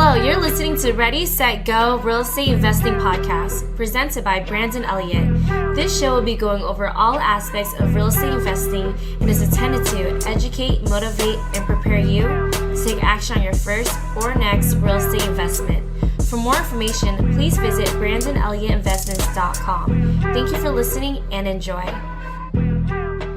Hello, you're listening to Ready, Set, Go Real Estate Investing Podcast, presented by Brandon Elliott. This show will be going over all aspects of real estate investing and is intended to educate, motivate, and prepare you to take action on your first or next real estate investment. For more information, please visit BrandonElliottInvestments.com. Thank you for listening and enjoy.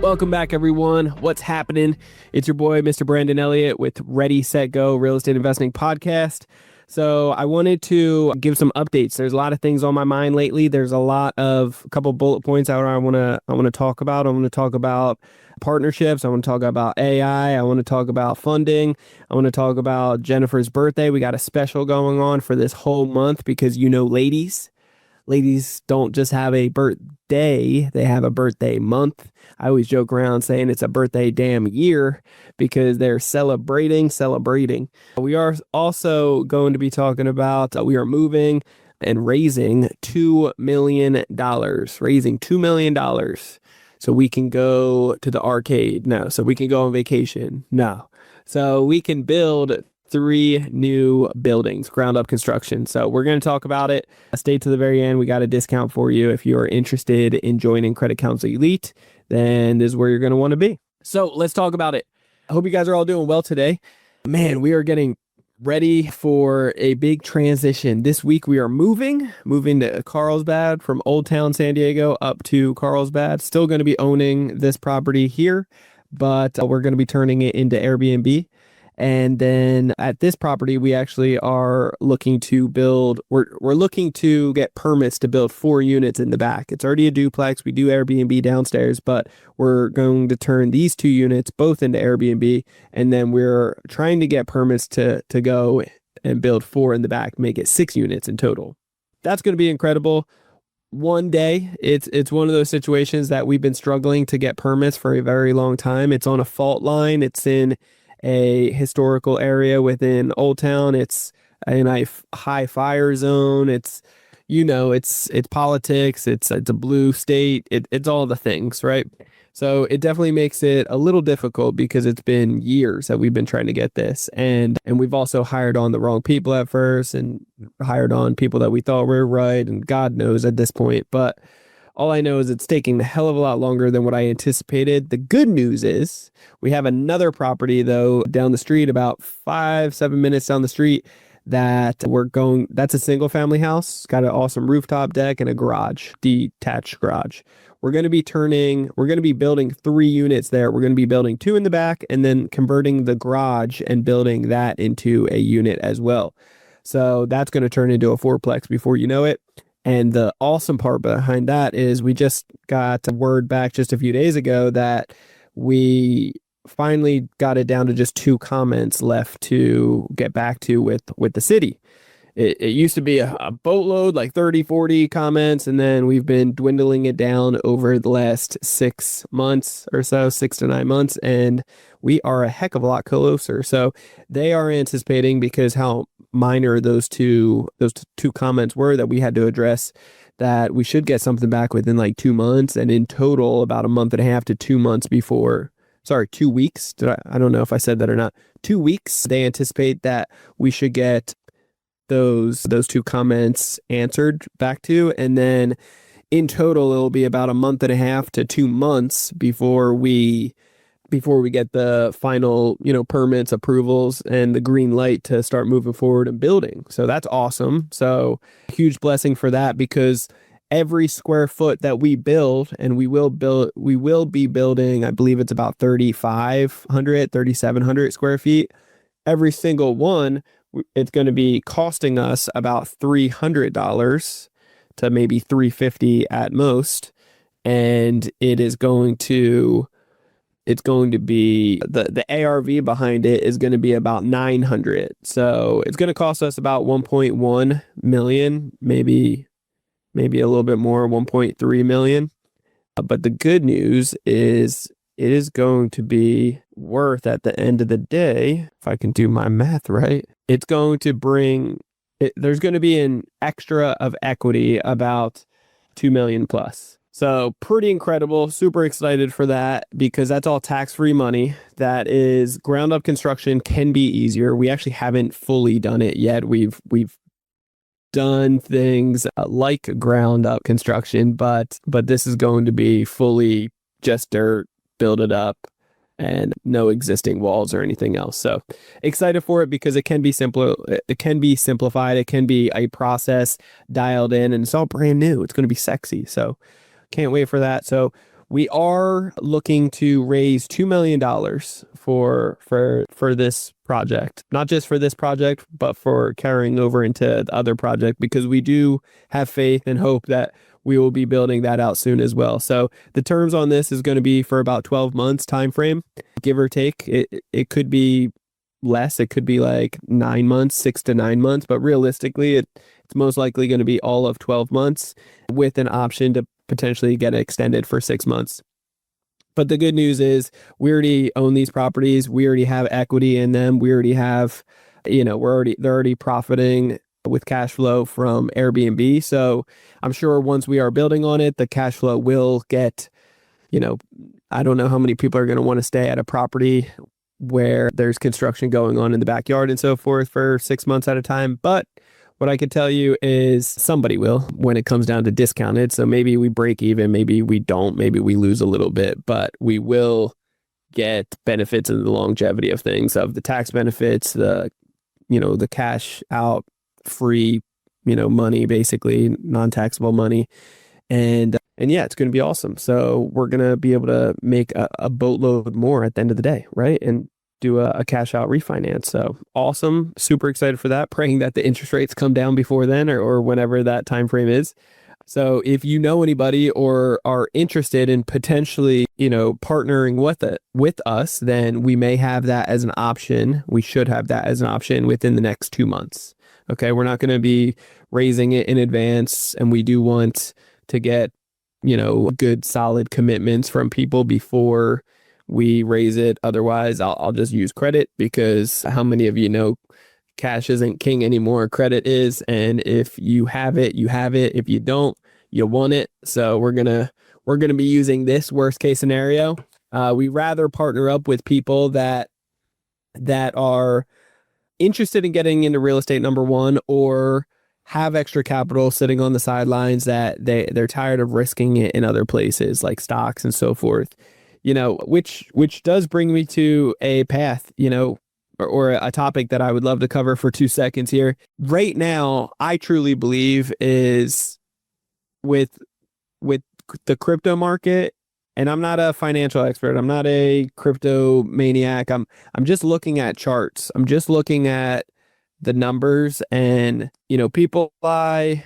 Welcome back, everyone. What's happening? It's your boy, Mr. Brandon Elliott with Ready, Set, Go Real Estate Investing Podcast. So I wanted to give some updates. There's a lot of things on my mind lately. There's a couple bullet points I want to talk about. I want to talk about partnerships. I want to talk about AI. I want to talk about funding. I want to talk about Jennifer's birthday. We got a special going on for this whole month because, ladies don't just have a birthday, they have a birthday month. I always joke around saying it's a birthday damn year because they're celebrating. We are also going to be talking about, we are moving and raising $2 million, raising $2 million so we can go to the arcade. No. So we can go on vacation. No. So we can build 3 new buildings, ground up construction. So we're going to talk about it. Stay to the very end. We got a discount for you. If you're interested in joining Credit Council Elite, then this is where you're going to want to be. So let's talk about it. I hope you guys are all doing well today. Man, we are getting ready for a big transition. This week we are moving to Carlsbad from Old Town San Diego up to Carlsbad. Still going to be owning this property here, but we're going to be turning it into Airbnb. And then at this property, we actually are looking to build, we're looking to get permits to build 4 units in the back. It's already a duplex. We do Airbnb downstairs, but we're going to turn these 2 units both into Airbnb. And then we're trying to get permits to go and build 4 in the back, make it 6 units in total. That's going to be incredible. One day, it's one of those situations that we've been struggling to get permits for a very long time. It's on a fault line. It's in a historical area within Old Town. It's in a high fire zone. It's politics. It's a blue state. It's all the things, right? So it definitely makes it a little difficult because it's been years that we've been trying to get this. And we've also hired on the wrong people at first and hired on people that we thought were right. And God knows at this point, but all I know is it's taking a hell of a lot longer than what I anticipated. The good news is we have another property, though, down the street, about 5-7 minutes down the street, that's a single family house. It's got an awesome rooftop deck and a garage, detached garage. We're going to be building 3 units there. We're going to be building 2 in the back and then converting the garage and building that into a unit as well. So that's going to turn into a 4-plex before you know it. And the awesome part behind that is we just got word back just a few days ago that we finally got it down to just 2 comments left to get back to with the city. It used to be a boatload, like 30, 40 comments, and then we've been dwindling it down over the last 6 months or so, 6 to 9 months, and we are a heck of a lot closer. So they are anticipating, because how minor those two comments were that we had to address, that we should get something back within like 2 months, and in total about a month and a half to 2 months before. Sorry, 2 weeks. I don't know if I said that or not. 2 weeks. They anticipate that we should get those 2 comments answered back to, and then in total it'll be about a month and a half to 2 months before we get the final, permits, approvals, and the green light to start moving forward and building. So that's awesome. So huge blessing for that, because every square foot that we build, and we will be building, I believe it's about 3,700 square feet. Every single one, it's going to be costing us about $300 to maybe $350 at most. And it's going to be the ARV behind it is going to be about 900. So it's going to cost us about 1.1 million, maybe a little bit more, 1.3 million. But the good news is it is going to be worth, at the end of the day, if I can do my math right, it's going to there's going to be an extra of equity about 2 million plus. So pretty incredible. Super excited for that because that's all tax-free money. That is ground up construction can be easier. We actually haven't fully done it yet. We've done things like ground up construction, but this is going to be fully just dirt, build it up, and no existing walls or anything else. So excited for it because it can be simpler. It can be simplified. It can be a process dialed in, and it's all brand new. It's going to be sexy. So can't wait for that. So we are looking to raise $2 million for this project, not just for this project, but for carrying over into the other project, because we do have faith and hope that we will be building that out soon as well. The terms on this is going to be for about 12 months time frame, give or take. It could be less. It could be like 9 months, 6 to 9 months, but realistically, it's most likely going to be all of 12 months with an option to potentially get extended for 6 months. But the good news is we already own these properties. We already have equity in them. We already have, they're already profiting with cash flow from Airbnb. So I'm sure once we are building on it, the cash flow will get, I don't know how many people are going to want to stay at a property where there's construction going on in the backyard and so forth for 6 months at a time. But what I could tell you is somebody will when it comes down to discounted. So maybe we break even, maybe we don't, maybe we lose a little bit, but we will get benefits of the longevity of things, of the tax benefits, the cash out free, money, basically non-taxable money. And yeah, it's going to be awesome. So we're going to be able to make a boatload more at the end of the day, right? And do a cash out refinance. So awesome. Super excited for that. Praying that the interest rates come down before then or whenever that time frame is. So if you know anybody or are interested in potentially, partnering with us, then we may have that as an option. We should have that as an option within the next 2 months. Okay. We're not going to be raising it in advance, and we do want to get, good solid commitments from people before we raise it. Otherwise, I'll just use credit, because how many of you know cash isn't king anymore? Credit is. And if you have it, you have it. If you don't, you want it. So we're gonna be using this worst case scenario. We rather partner up with people that are interested in getting into real estate, number one, or have extra capital sitting on the sidelines that they're tired of risking it in other places like stocks and so forth. Which does bring me to a path, or a topic that I would love to cover for 2 seconds here. Right now, I truly believe is with the crypto market, and I'm not a financial expert. I'm not a crypto maniac. I'm just looking at charts. I'm just looking at the numbers, and, people lie,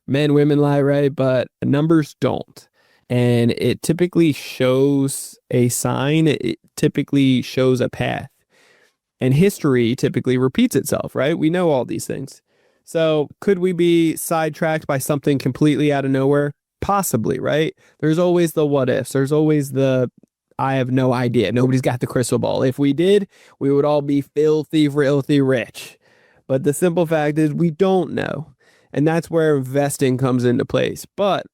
men, women lie, right? But numbers don't. And it typically shows a sign. It typically shows a path. And history typically repeats itself, right? We know all these things. So could we be sidetracked by something completely out of nowhere? Possibly, right? There's always the what ifs. There's always the I have no idea. Nobody's got the crystal ball. If we did, we would all be filthy rich. But the simple fact is we don't know. And that's where investing comes into place. But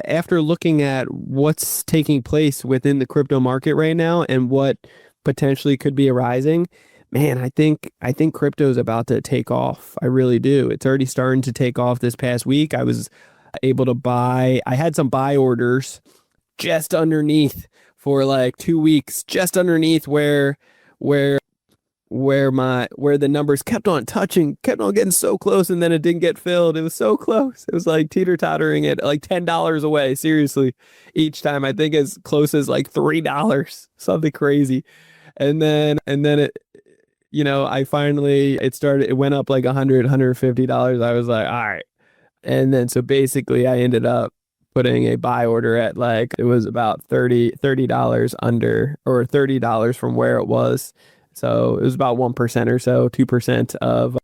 after looking at what's taking place within the crypto market right now and what potentially could be arising, man, I think crypto is about to take off. I really do. It's already starting to take off this past week. I was able to buy, I had some buy orders just underneath for like 2 weeks, just underneath where the numbers kept on getting so close, and then it didn't get filled. It was so close. It was like teeter-tottering at like $10 away, seriously, each time. I think as close as like $3, something crazy. And then it, it went up like $150. I was like, all right. And then so basically I ended up putting a buy order at like, it was about $30 under, or $30 from where it was. So it was about 1% or so, 2% of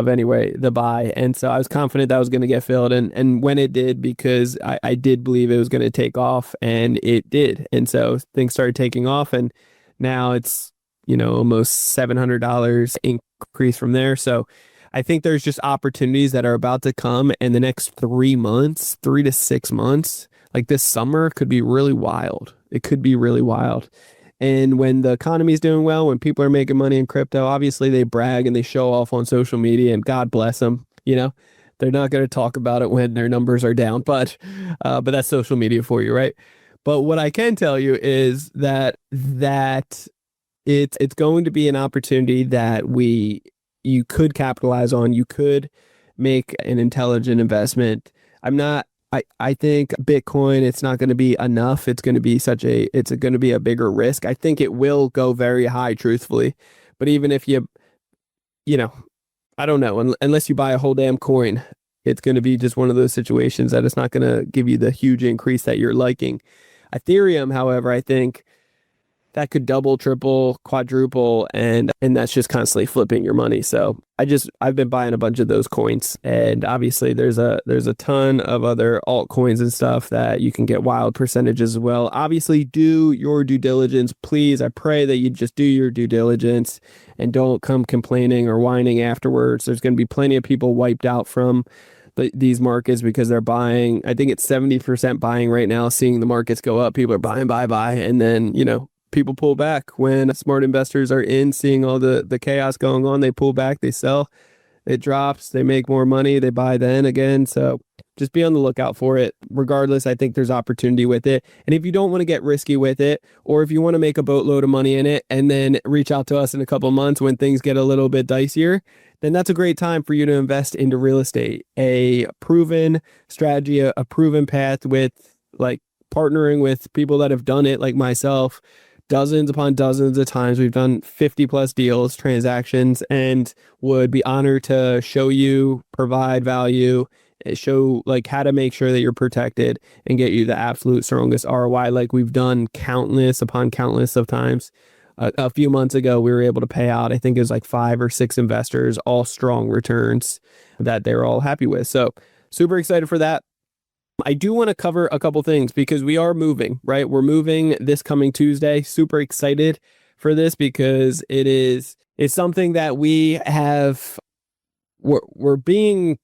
anyway, the buy. And so I was confident that was going to get filled. And when it did, because I did believe it was going to take off, and it did. And so things started taking off, and now it's, almost $700 increase from there. So I think there's just opportunities that are about to come in the next 3 months, 3 to 6 months. like this summer could be really wild. It could be really wild. And when the economy's doing well, when people are making money in crypto, obviously they brag and they show off on social media, and God bless them. They're not going to talk about it when their numbers are down, but that's social media for you, right? But what I can tell you is that it's going to be an opportunity that you could capitalize on. You could make an intelligent investment. I think Bitcoin, it's not going to be enough. It's going to be a bigger risk. I think it will go very high, truthfully. But even if I don't know, unless you buy a whole damn coin, it's going to be just one of those situations that it's not going to give you the huge increase that you're liking. Ethereum, however, I think that could double, triple, quadruple, and that's just constantly flipping your money. So I've been buying a bunch of those coins, and obviously there's a ton of other altcoins and stuff that you can get wild percentages as well. Obviously, do your due diligence, please. I pray that you just do your due diligence and don't come complaining or whining afterwards. There's going to be plenty of people wiped out from these markets because they're buying. I think it's 70% buying right now, seeing the markets go up. People are buying, buy, and then people pull back when smart investors are in, seeing all the chaos going on. They pull back, they sell, it drops, they make more money, they buy then again. So just be on the lookout for it. Regardless, I think there's opportunity with it. And if you don't want to get risky with it, or if you want to make a boatload of money in it and then reach out to us in a couple of months when things get a little bit dicier, then that's a great time for you to invest into real estate. A proven strategy, a proven path with like partnering with people that have done it like myself. Dozens upon dozens of times. We've done 50 plus deals, transactions, and would be honored to show you, provide value, show like how to make sure that you're protected and get you the absolute strongest ROI, like we've done countless upon countless of times. A few months ago, we were able to pay out, I think it was like 5 or 6 investors, all strong returns that they were all happy with. So super excited for that. I do want to cover a couple things because we are moving, right? We're moving this coming Tuesday. Super excited for this because it's something that we're being,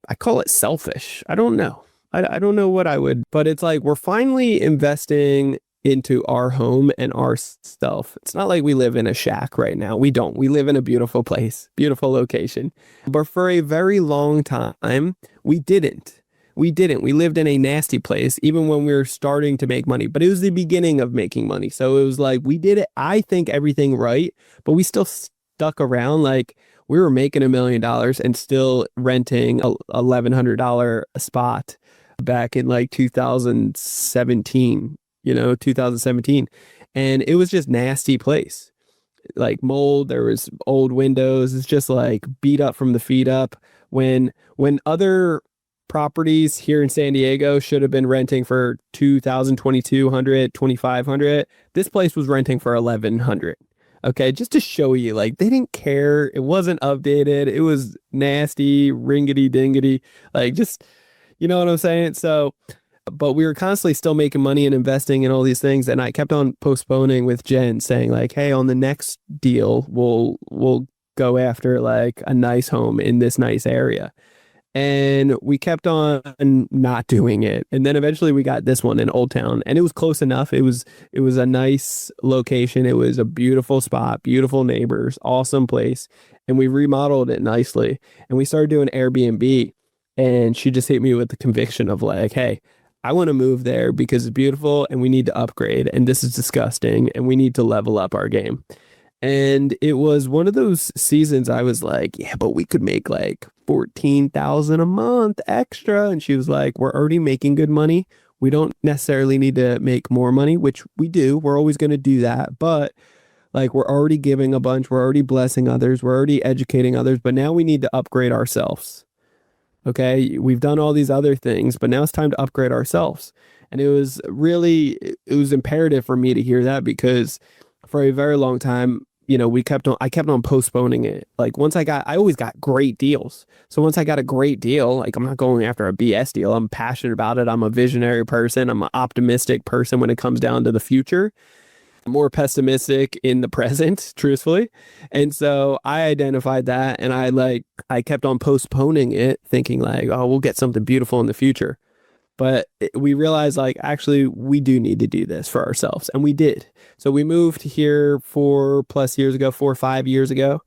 I call it selfish. I don't know. I don't know what I would, but it's like we're finally investing into our home and our stuff. It's not like we live in a shack right now. We don't. We live in a beautiful place, beautiful location. But for a very long time, we didn't. We lived in a nasty place, even when we were starting to make money, but it was the beginning of making money. So it was like, we did it, I think, everything right, but we still stuck around. Like we were making $1 million and still renting a $1,100 a spot back in like 2017, 2017. And it was just nasty place, like mold. There was old windows. It's just like beat up from the feet up. When other properties here in San Diego should have been renting for $2,000, $2,200, $2,500. This place was renting for $1,100. Okay, just to show you, like they didn't care. It wasn't updated. It was nasty, ringety dingety. Like just, you know what I'm saying? So, but we were constantly still making money and investing in all these things, and I kept on postponing with Jen, saying like, "Hey, on the next deal, we'll go after like a nice home in this nice area." And we kept on not doing it. And then eventually we got this one in Old Town, and it was close enough. It was a nice location. It was a beautiful spot, beautiful neighbors, awesome place. And we remodeled it nicely. And we started doing Airbnb. And she just hit me with the conviction of like, hey, I want to move there because it's beautiful and we need to upgrade. And this is disgusting. And we need to level up our game. And it was one of those seasons I was like, yeah, but we could make like $14,000 a month extra. And she was like, we're already making good money. We don't necessarily need to make more money, which we do. We're always going to do that. But like, we're already giving a bunch. We're already blessing others. We're already educating others. But now we need to upgrade ourselves. Okay. We've done all these other things, but now it's time to upgrade ourselves. And it was imperative for me to hear that because for a very long time, I kept on postponing it. Like I always got great deals. So once I got a great deal, like I'm not going after a BS deal. I'm passionate about it. I'm a visionary person. I'm an optimistic person when it comes down to the future. I'm more pessimistic in the present, truthfully. And so I identified that, and I kept on postponing it, thinking like, oh, we'll get something beautiful in the future. But we realized like actually we do need to do this for ourselves, and we did. So we moved here 4+ years ago, 4 or 5 years ago,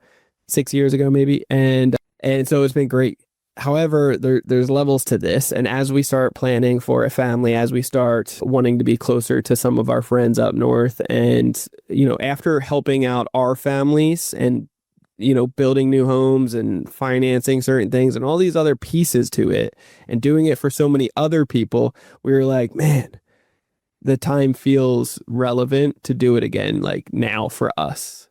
6 years ago maybe, and so it's been great. However, there's levels to this, and as we start planning for a family, as we start wanting to be closer to some of our friends up north, and after helping out our families and building new homes and financing certain things and all these other pieces to it and doing it for so many other people, we were like, man, the time feels relevant to do it again, like now for us.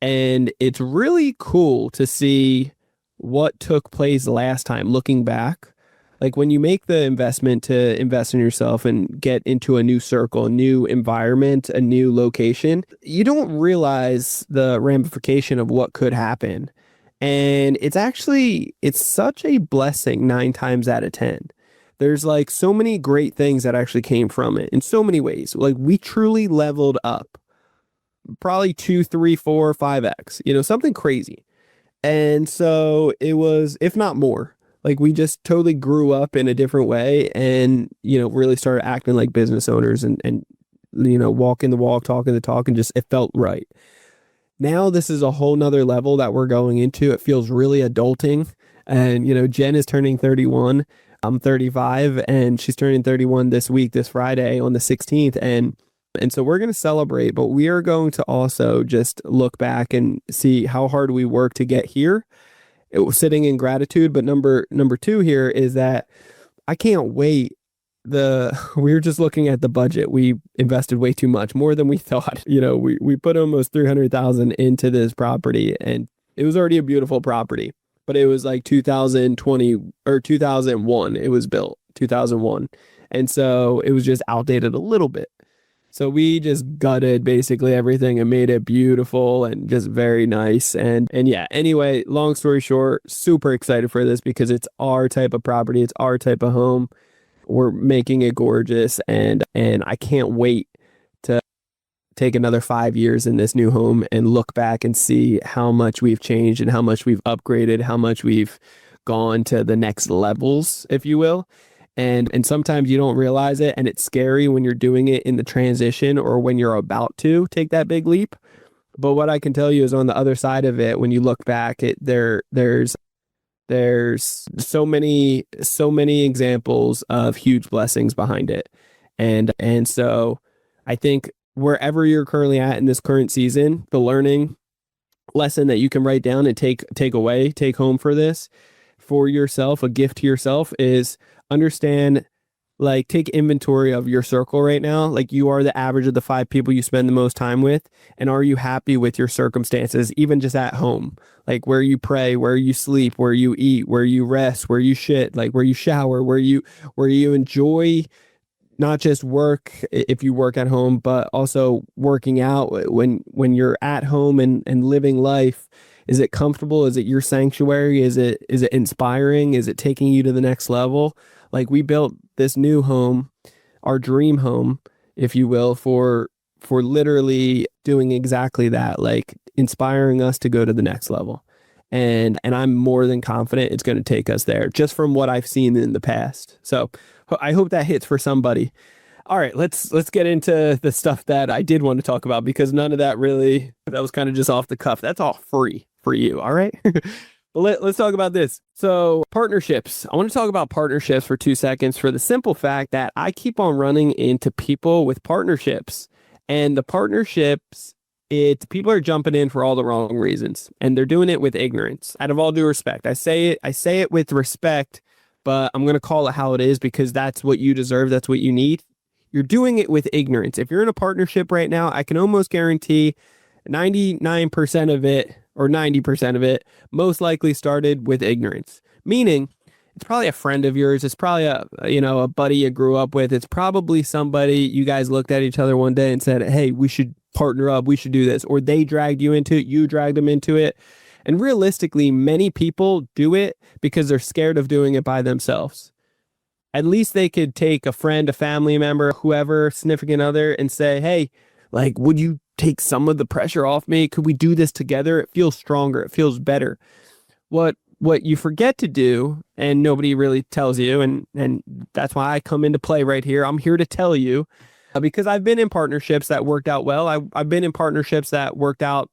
And it's really cool to see what took place last time, looking back. Like when you make the investment to invest in yourself and get into a new circle, a new environment, a new location, you don't realize the ramification of what could happen. And it's such a blessing 9 times out of 10. There's like so many great things that actually came from it in so many ways. Like we truly leveled up probably 2, 3, 4, 5x, something crazy. And so it was, if not more, like we just totally grew up in a different way and, really started acting like business owners and walking the walk, talking the talk, and just, it felt right. Now this is a whole nother level that we're going into. It feels really adulting. And, Jen is turning 31. I'm 35 and she's turning 31 this week, this Friday on the 16th. And so we're going to celebrate, but we are going to also just look back and see how hard we worked to get here. It was sitting in gratitude. But number two here is that I can't wait. We were just looking at the budget. We invested way too much, more than we thought. We put almost 300,000 into this property, and it was already a beautiful property, but it was like 2020 or 2001. It was built 2001. And so it was just outdated a little bit. So we just gutted basically everything and made it beautiful and just very nice. And yeah, anyway, long story short, super excited for this because it's our type of property. It's our type of home. We're making it gorgeous. And I can't wait to take another 5 years in this new home and look back and see how much we've changed and how much we've upgraded, how much we've gone to the next levels, if you will. And sometimes you don't realize it, and it's scary when you're doing it in the transition or when you're about to take that big leap. But what I can tell you is on the other side of it, when you look back, there's so many examples of huge blessings behind it. And so I think wherever you're currently at in this current season, the learning lesson that you can write down and take home for this for yourself, a gift to yourself, is understand, like, take inventory of your circle right now. Like, you are the average of the 5 people you spend the most time with. And are you happy with your circumstances, even just at home? Like where you pray, where you sleep, where you eat, where you rest, where you shit, like where you shower, where you enjoy not just work if you work at home, but also working out when you're at home and living life. Is it comfortable? Is it your sanctuary? Is it inspiring? Is it taking you to the next level? Like, we built this new home, our dream home, if you will, for literally doing exactly that, like inspiring us to go to the next level. And I'm more than confident it's going to take us there, just from what I've seen in the past. So I hope that hits for somebody. All right, let's get into the stuff that I did want to talk about, because none of that was kind of just off the cuff. That's all free for you. All right. But let's talk about this. So, partnerships. I want to talk about partnerships for 2 seconds, for the simple fact that I keep on running into people with partnerships, and the partnerships, people are jumping in for all the wrong reasons, and they're doing it with ignorance. Out of all due respect, I say it with respect, but I'm going to call it how it is, because that's what you deserve. That's what you need. You're doing it with ignorance. If you're in a partnership right now, I can almost guarantee 99% of it, or 90% of it, most likely started with ignorance. Meaning, it's probably a friend of yours. It's probably a buddy you grew up with. It's probably somebody you guys looked at each other one day and said, hey, we should partner up. We should do this. Or they dragged you into it. You dragged them into it. And realistically, many people do it because they're scared of doing it by themselves. At least they could take a friend, a family member, whoever, significant other, and say, hey, like, would you take some of the pressure off me? Could we do this together? It feels stronger. It feels better. What what you forget to do, and nobody really tells you, and that's why I come into play right here. I'm here to tell you, because I've been in partnerships that worked out well. I've been in partnerships that worked out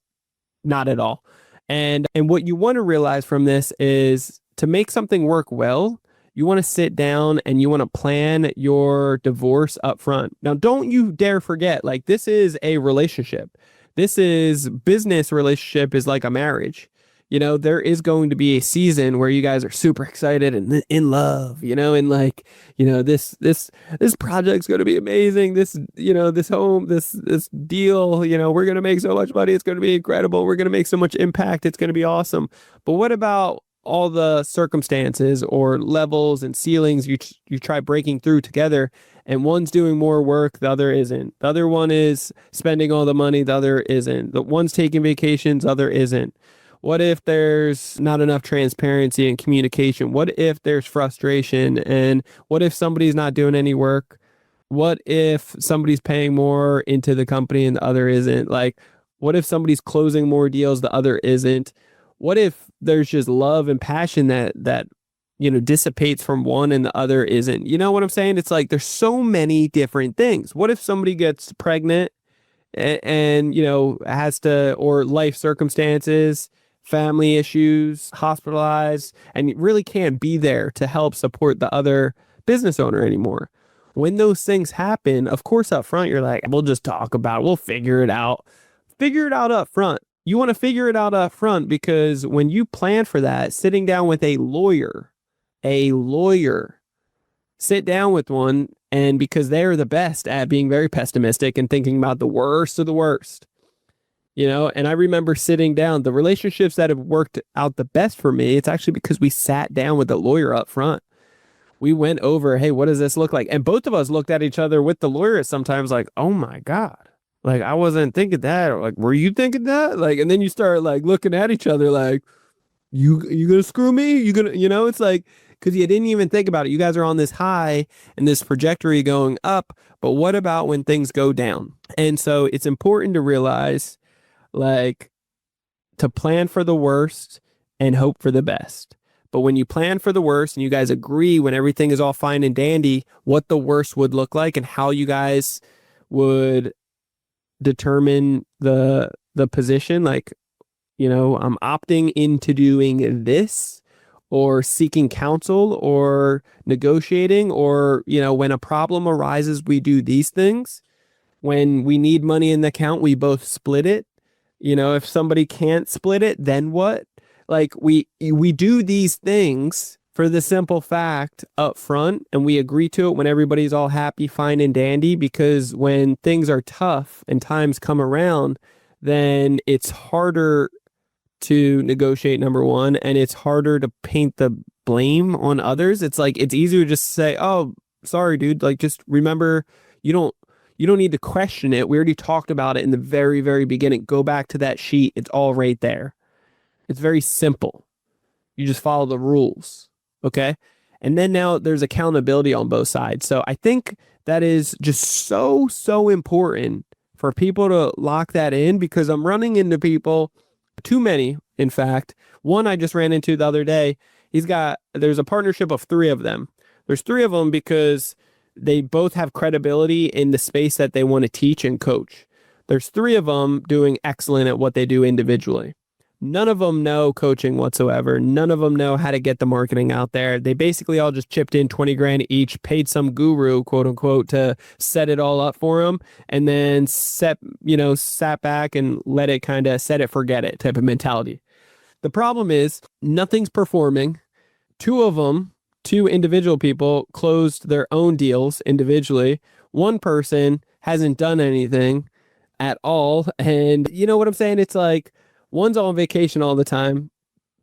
not at all. And what you want to realize from this is to make something work well, you want to sit down and you want to plan your divorce up front. Now, don't you dare forget, like, this is a relationship. This is business relationship is like a marriage. There is going to be a season where you guys are super excited and in love, and like, this project's going to be amazing. This home, this deal, we're going to make so much money. It's going to be incredible. We're going to make so much impact. It's going to be awesome. But what about all the circumstances or levels and ceilings you try breaking through together, and one's doing more work, the other isn't. The other one is spending all the money, the other isn't. The one's taking vacations, the other isn't. What if there's not enough transparency and communication? What if there's frustration? And what if somebody's not doing any work? What if somebody's paying more into the company and the other isn't? Like, what if somebody's closing more deals, the other isn't? What if there's just love and passion that dissipates from one and the other isn't? You know what I'm saying? It's like there's so many different things. What if somebody gets pregnant and has to, or life circumstances, family issues, hospitalized, and you really can't be there to help support the other business owner anymore? When those things happen, of course, up front, you're like, we'll just talk about it. We'll figure it out. Figure it out up front. You want to figure it out up front, because when you plan for that, sitting down with a lawyer, sit down with one, and because they're the best at being very pessimistic and thinking about the worst of the worst, and I remember sitting down, the relationships that have worked out the best for me, it's actually because we sat down with the lawyer up front. We went over, hey, what does this look like? And both of us looked at each other with the lawyer sometimes like, oh my God. Like, I wasn't thinking that. Or like, were you thinking that? Like, and then you start like looking at each other like, you gonna screw me? You gonna, it's like, because you didn't even think about it. You guys are on this high and this trajectory going up. But what about when things go down? And so it's important to realize, like, to plan for the worst and hope for the best. But when you plan for the worst and you guys agree when everything is all fine and dandy, what the worst would look like and how you guys would determine the position, like, I'm opting into doing this, or seeking counsel, or negotiating, or when a problem arises, we do these things. When we need money in the account, we both split it. If somebody can't split it, then what? Like, we do these things for the simple fact up front, and we agree to it when everybody's all happy, fine, and dandy, because when things are tough and times come around, then it's harder to negotiate, number one, and it's harder to paint the blame on others. It's like, it's easier to just say, oh, sorry, dude, like, just remember, you don't need to question it. We already talked about it in the very, very beginning. Go back to that sheet. It's all right there. It's very simple. You just follow the rules. Okay. And then now there's accountability on both sides. So I think that is just so, so important for people to lock that in, because I'm running into people, too many, in fact. One I just ran into the other day. There's a partnership of three of them. There's three of them because they both have credibility in the space that they want to teach and coach. There's three of them doing excellent at what they do individually. None of them know coaching whatsoever. None of them know how to get the marketing out there. They basically all just chipped in 20 grand each, paid some guru, quote unquote, to set it all up for them, and then sat back and let it kind of set it, forget it type of mentality. The problem is nothing's performing. Two individual people closed their own deals individually. One person hasn't done anything at all. And you know what I'm saying? It's like, one's on vacation all the time.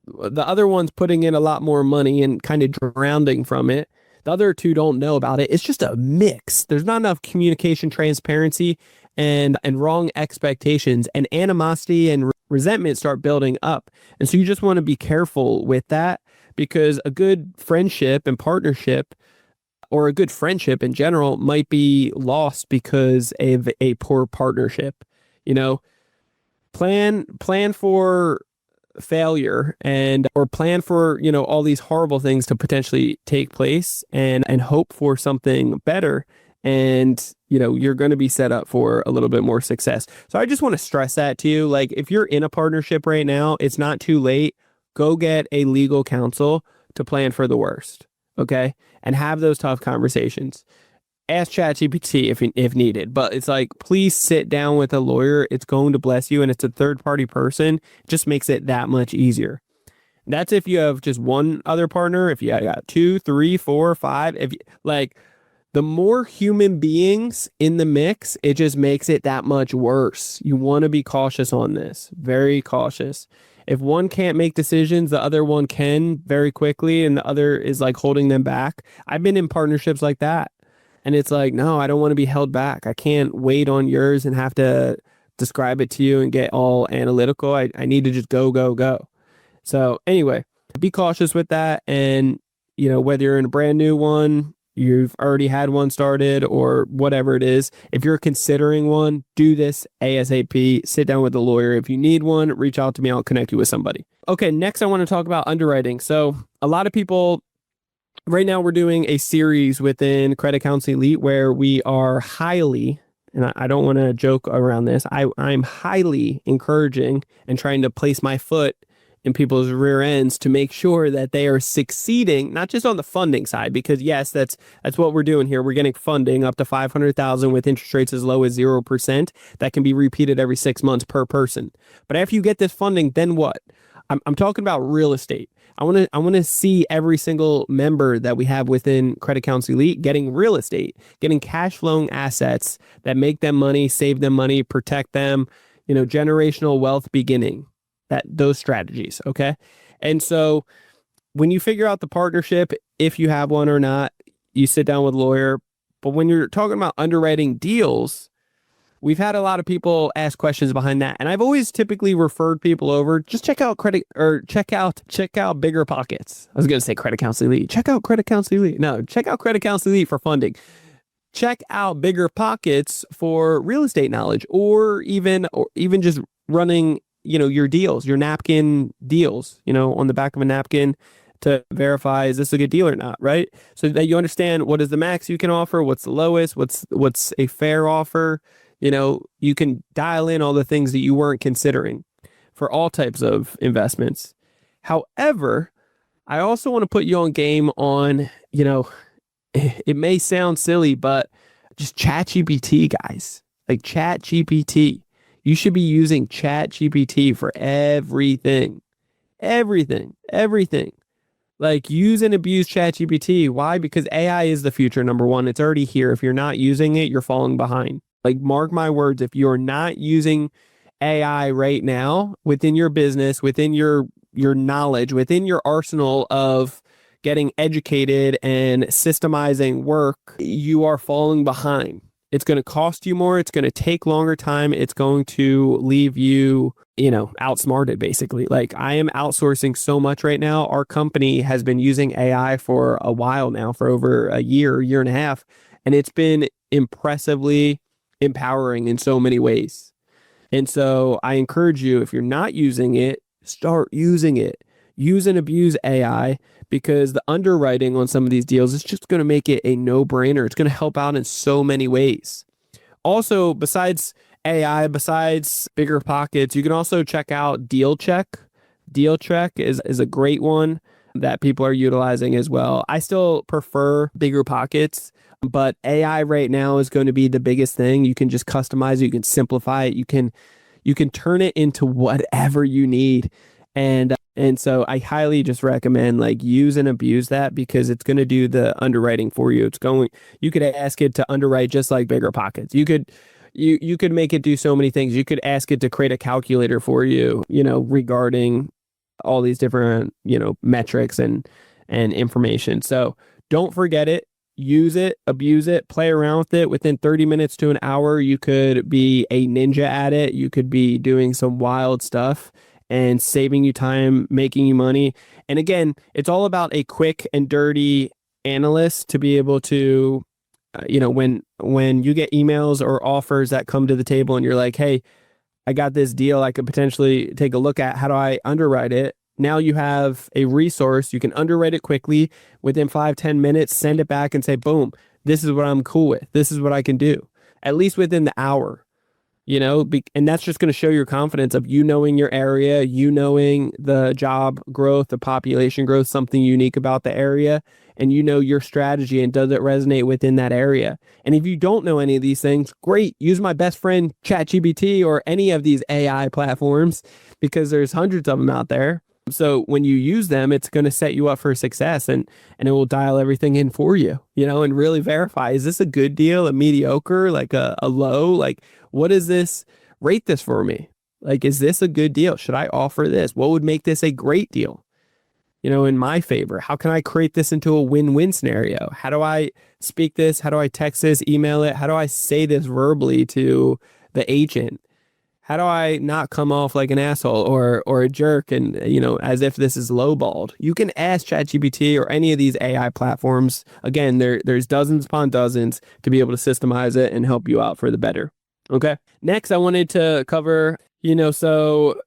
The other one's putting in a lot more money and kind of drowning from it. The other two don't know about it. It's just a mix. There's not enough communication, transparency, and wrong expectations, and animosity and resentment start building up. And so you just want to be careful with that, because a good friendship and partnership, or a good friendship in general, might be lost because of a poor partnership. Plan for failure and or plan for, all these horrible things to potentially take place and hope for something better. And, you're going to be set up for a little bit more success. So I just want to stress that to you. Like, if you're in a partnership right now, it's not too late. Go get a legal counsel to plan for the worst. Okay. And have those tough conversations. Ask ChatGPT if needed, but it's like, please sit down with a lawyer. It's going to bless you, and it's a third party person. It just makes it that much easier. That's if you have just one other partner. If you got 2, 3, 4, 5, the more human beings in the mix, it just makes it that much worse. You want to be cautious on this, very cautious. If one can't make decisions, the other one can very quickly, and the other is like holding them back. I've been in partnerships like that. And it's like, no, I don't want to be held back. I can't wait on yours and have to describe it to you and get all analytical. I need to just go, go, go. So anyway, be cautious with that. And, whether you're in a brand new one, you've already had one started or whatever it is, if you're considering one, do this ASAP. Sit down with a lawyer. If you need one, reach out to me. I'll connect you with somebody. Okay, next I want to talk about underwriting. So a lot of people, right now we're doing a series within Credit Counseling Elite where we are highly, and I don't want to joke around this, I'm highly encouraging and trying to place my foot in people's rear ends to make sure that they are succeeding, not just on the funding side, because yes, that's what we're doing here. We're getting funding up to $500,000 with interest rates as low as 0% that can be repeated every 6 months per person. But after you get this funding, then what? I'm talking about real estate. I want to see every single member that we have within Credit Counseling Elite getting real estate, getting cash flowing assets that make them money, save them money, protect them, generational wealth beginning. Those strategies, okay? And so when you figure out the partnership, if you have one or not, you sit down with a lawyer. But when you're talking about underwriting deals, we've had a lot of people ask questions behind that. And I've always typically referred people over, just check out check out Bigger Pockets. I was going to say Credit Counseling Elite. Check out Credit Counseling Elite. No, check out Credit Counseling Elite for funding. Check out Bigger Pockets for real estate knowledge, or even just running your deals, your napkin deals, on the back of a napkin to verify, is this a good deal or not, right? So that you understand what is the max you can offer, what's the lowest, what's a fair offer. You can dial in all the things that you weren't considering for all types of investments. However, I also want to put you on game on, it may sound silly, but just ChatGPT, guys, like ChatGPT. You should be using ChatGPT for everything. Like, use and abuse ChatGPT. Why? Because AI is the future, number one. It's already here. If you're not using it, you're falling behind. Like, mark my words, if you're not using AI right now within your business, within your knowledge, within your arsenal of getting educated and systemizing work, you are falling behind. It's going to cost you more. It's going to take longer time. It's going to leave you, outsmarted, basically. Like, I am outsourcing so much right now. Our company has been using AI for a while now, for over a year and a half. And it's been impressively empowering in so many ways. And so I encourage you, if you're not using it, start using it. Use and abuse AI, because the underwriting on some of these deals is just going to make it a no-brainer. It's going to help out in so many ways. Also, besides AI, besides Bigger Pockets, you can also check out Deal Check. Deal Check is a great one that people are utilizing as well. I still prefer Bigger Pockets, but AI right now is going to be the biggest thing. You can just customize it. You can simplify it. You can turn it into whatever you need. And so I highly just recommend, like, use and abuse that, because it's going to do the underwriting for you. You could ask it to underwrite just like Bigger Pockets. You could make it do so many things. You could ask it to create a calculator for you, regarding all these different, metrics and information. So don't forget it. Use it, abuse it, play around with it. Within 30 minutes to an hour, you could be a ninja at it. You could be doing some wild stuff and saving you time, making you money. And again, it's all about a quick and dirty analyst to be able to, when you get emails or offers that come to the table and you're like, hey, I got this deal I could potentially take a look at. How do I underwrite it? Now you have a resource. You can underwrite it quickly within 5-10 minutes, send it back and say, boom, this is what I'm cool with. This is what I can do, at least within the hour. And that's just going to show your confidence of you knowing your area, you knowing the job growth, the population growth, something unique about the area, and you know your strategy and does it resonate within that area. And if you don't know any of these things, great, use my best friend ChatGPT or any of these AI platforms, because there's hundreds of them out there. So when you use them, it's going to set you up for success, and it will dial everything in for you, and really verify, is this a good deal, a mediocre, like a low, like what is this, rate this for me? Like, is this a good deal? Should I offer this? What would make this a great deal, in my favor? How can I create this into a win-win scenario? How do I speak this? How do I text this, email it? How do I say this verbally to the agent? How do I not come off like an asshole or a jerk and, as if this is lowballed? You can ask ChatGPT or any of these AI platforms. Again, there's dozens upon dozens to be able to systemize it and help you out for the better. Okay. Next, I wanted to cover, so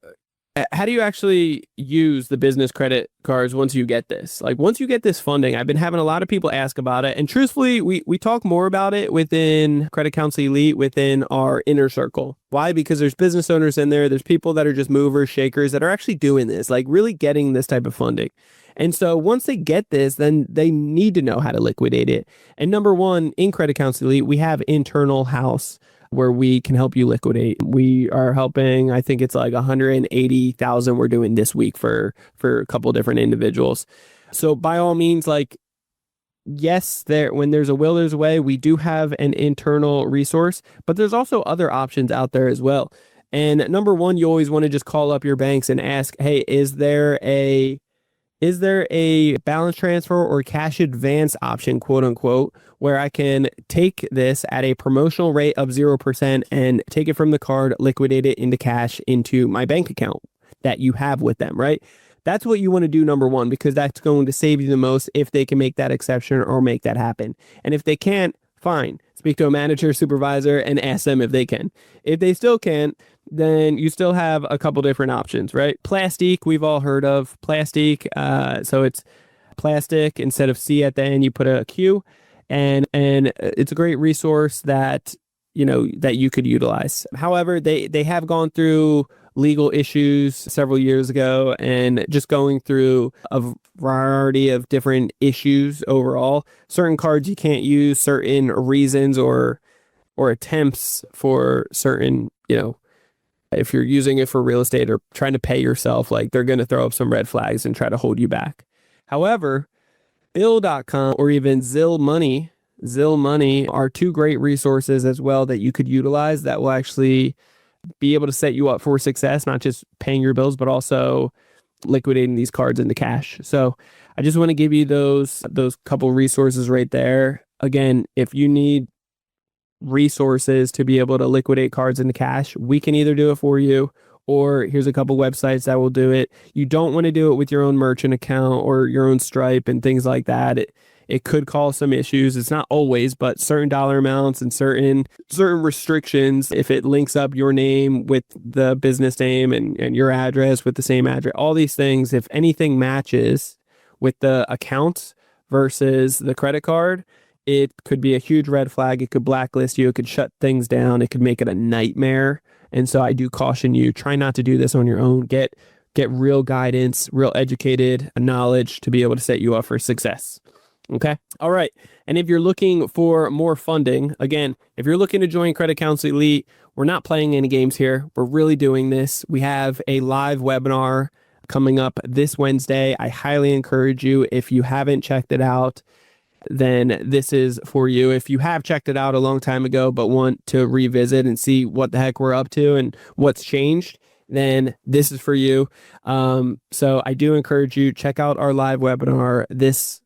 how do you actually use the business credit cards once you get this? Like, once you get this funding, I've been having a lot of people ask about it. And truthfully, we talk more about it within Credit Counsel Elite, within our inner circle. Why? Because there's business owners in there. There's people that are just movers, shakers that are actually doing this, like really getting this type of funding. And so once they get this, then they need to know how to liquidate it. And number one, in Credit Counsel Elite, we have internal house where we can help you liquidate. We are helping, I think it's like 180,000 we're doing this week for a couple of different individuals. So by all means, like, yes, when there's a will, there's a way. We do have an internal resource, but there's also other options out there as well. And number one, you always want to just call up your banks and ask, hey, is there a balance transfer or cash advance option, quote unquote, where I can take this at a promotional rate of 0% and take it from the card, liquidate it into cash into my bank account that you have with them, right? That's what you want to do, number one, because that's going to save you the most if they can make that exception or make that happen. And if they can't, fine. Speak to a manager, supervisor, and ask them if they can. If they still can't, then you still have a couple different options, right? Plastique, we've all heard of Plastique. So it's plastic, instead of C at the end, you put a Q, and it's a great resource that you could utilize. However, they have gone through legal issues several years ago, and just going through a variety of different issues overall. Certain cards you can't use, certain reasons or attempts for certain, if you're using it for real estate or trying to pay yourself, like, they're going to throw up some red flags and try to hold you back. However, Bill.com or even Zill Money are two great resources as well that you could utilize that will actually be able to set you up for success, not just paying your bills, but also liquidating these cards into cash. So I just want to give you those couple resources right there. Again, if you need resources to be able to liquidate cards into cash, we can either do it for you, or here's a couple websites that will do it. You don't want to do it with your own merchant account or your own Stripe and things like that. It could cause some issues. It's not always, but certain dollar amounts and certain restrictions, if it links up your name with the business name and your address with the same address, all these things, if anything matches with the accounts versus the credit card, it could be a huge red flag. It could blacklist you. It could shut things down. It could make it a nightmare. And so I do caution you, try not to do this on your own. Get real guidance, real educated knowledge to be able to set you up for success. Okay. All right. And if you're looking for more funding, again, if you're looking to join Credit Counsel Elite, we're not playing any games here. We're really doing this. We have a live webinar coming up this Wednesday. I highly encourage you, if you haven't checked it out, then this is for you. If you have checked it out a long time ago, but want to revisit and see what the heck we're up to and what's changed, then this is for you. So I do encourage you, check out our live webinar this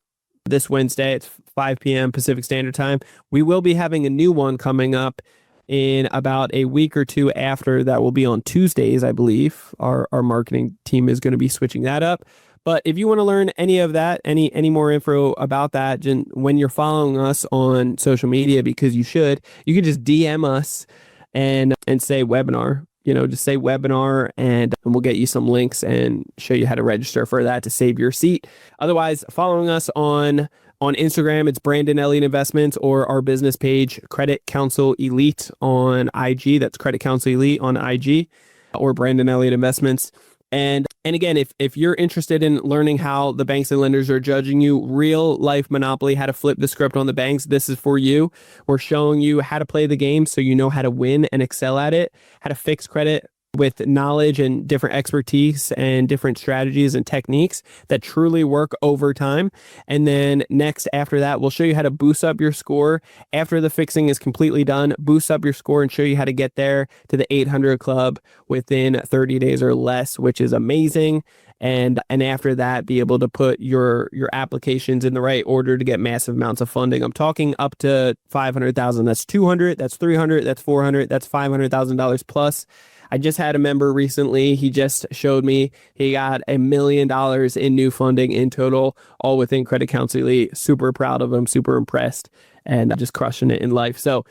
Wednesday. It's 5 p.m. Pacific Standard Time. We will be having a new one coming up in about a week or two after. That will be on Tuesdays, I believe. Our marketing team is going to be switching that up. But if you want to learn any of that, any more info about that, when you're following us on social media, because you can just DM us and say webinar, just say webinar and we'll get you some links and show you how to register for that to save your seat. Otherwise, following us on Instagram, it's Brandon Elliott Investments, or our business page, Credit Counsel Elite on IG. That's Credit Counsel Elite on IG, or Brandon Elliott Investments. And again, if you're interested in learning how the banks and lenders are judging you, real life Monopoly, how to flip the script on the banks, this is for you. We're showing you how to play the game so you know how to win and excel at it, how to fix credit with knowledge and different expertise and different strategies and techniques that truly work over time. And then next, after that, we'll show you how to boost up your score. After the fixing is completely done, boost up your score and show you how to get there to the 800 club within 30 days or less, which is amazing. And after that, be able to put your applications in the right order to get massive amounts of funding. I'm talking up to $500,000. That's $200, that's $300, that's $400, that's $500,000 plus. I just had a member recently. He just showed me he got $1 million in new funding in total, all within Credit Counsel Elite. Super proud of him, super impressed, and just crushing it in life. So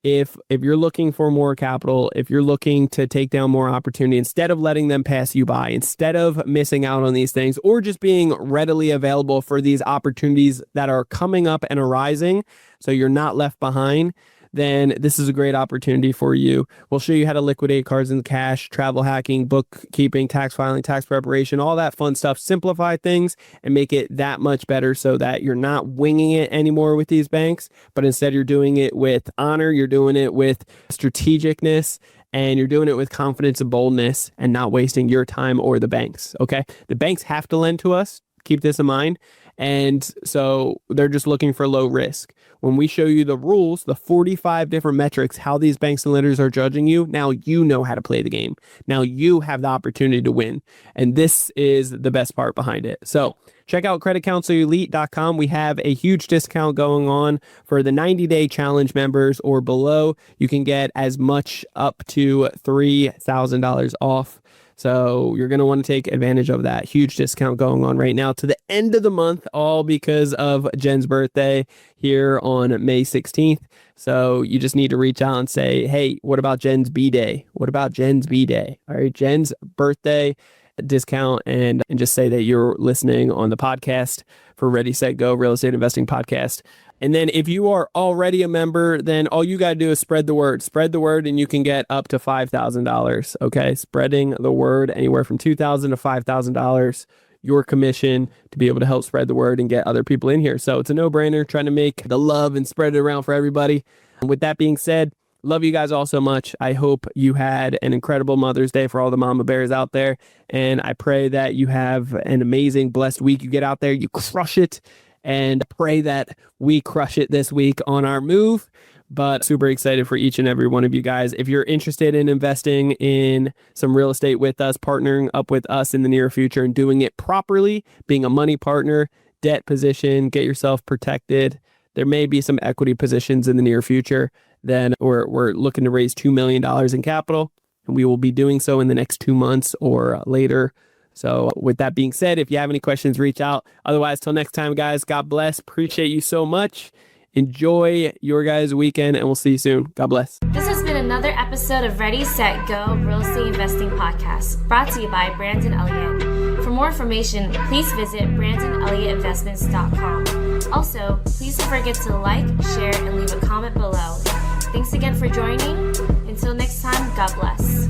if you're looking for more capital, if you're looking to take down more opportunity, instead of letting them pass you by, instead of missing out on these things, or just being readily available for these opportunities that are coming up and arising, so you're not left behind, then this is a great opportunity for you. We'll show you how to liquidate cards in cash, travel hacking, bookkeeping, tax filing, tax preparation, all that fun stuff. Simplify things and make it that much better so that you're not winging it anymore with these banks, but instead you're doing it with honor, you're doing it with strategicness, and you're doing it with confidence and boldness and not wasting your time or the banks, okay? The banks have to lend to us. Keep this in mind. And so they're just looking for low risk. When we show you the rules, the 45 different metrics, how these banks and lenders are judging you, now you know how to play the game. Now you have the opportunity to win. And this is the best part behind it. So check out creditcounselelite.com. We have a huge discount going on for the 90-day challenge members or below. You can get as much up to $3,000 off. So you're going to want to take advantage of that huge discount going on right now to the end of the month, all because of Jen's birthday here on May 16th. So you just need to reach out and say, hey, what about Jen's B-Day? What about Jen's B-Day? All right, Jen's birthday discount, and just say that you're listening on the podcast for Ready, Set, Go Real Estate Investing Podcast. And then if you are already a member, then all you got to do is spread the word. Spread the word and you can get up to $5,000. Okay. Spreading the word anywhere from $2,000 to $5,000, your commission to be able to help spread the word and get other people in here. So it's a no-brainer, trying to make the love and spread it around for everybody. And with that being said, love you guys all so much. I hope you had an incredible Mother's Day for all the mama bears out there. And I pray that you have an amazing, blessed week. You get out there, you crush it, and pray that we crush it this week on our move. But super excited for each and every one of you guys. If you're interested in investing in some real estate with us, partnering up with us in the near future and doing it properly, being a money partner, debt position, get yourself protected. There may be some equity positions in the near future. Then we're looking to raise $2 million in capital, and we will be doing so in the next 2 months or later. So with that being said, if you have any questions, reach out. Otherwise, till next time, guys, God bless. Appreciate you so much. Enjoy your guys' weekend, and we'll see you soon. God bless. This has been another episode of Ready, Set, Go Real Estate Investing Podcast, brought to you by Brandon Elliott. For more information, please visit BrandonElliottInvestments.com. Also, please don't forget to like, share, and leave a comment below. Thanks again for joining. Until next time, God bless.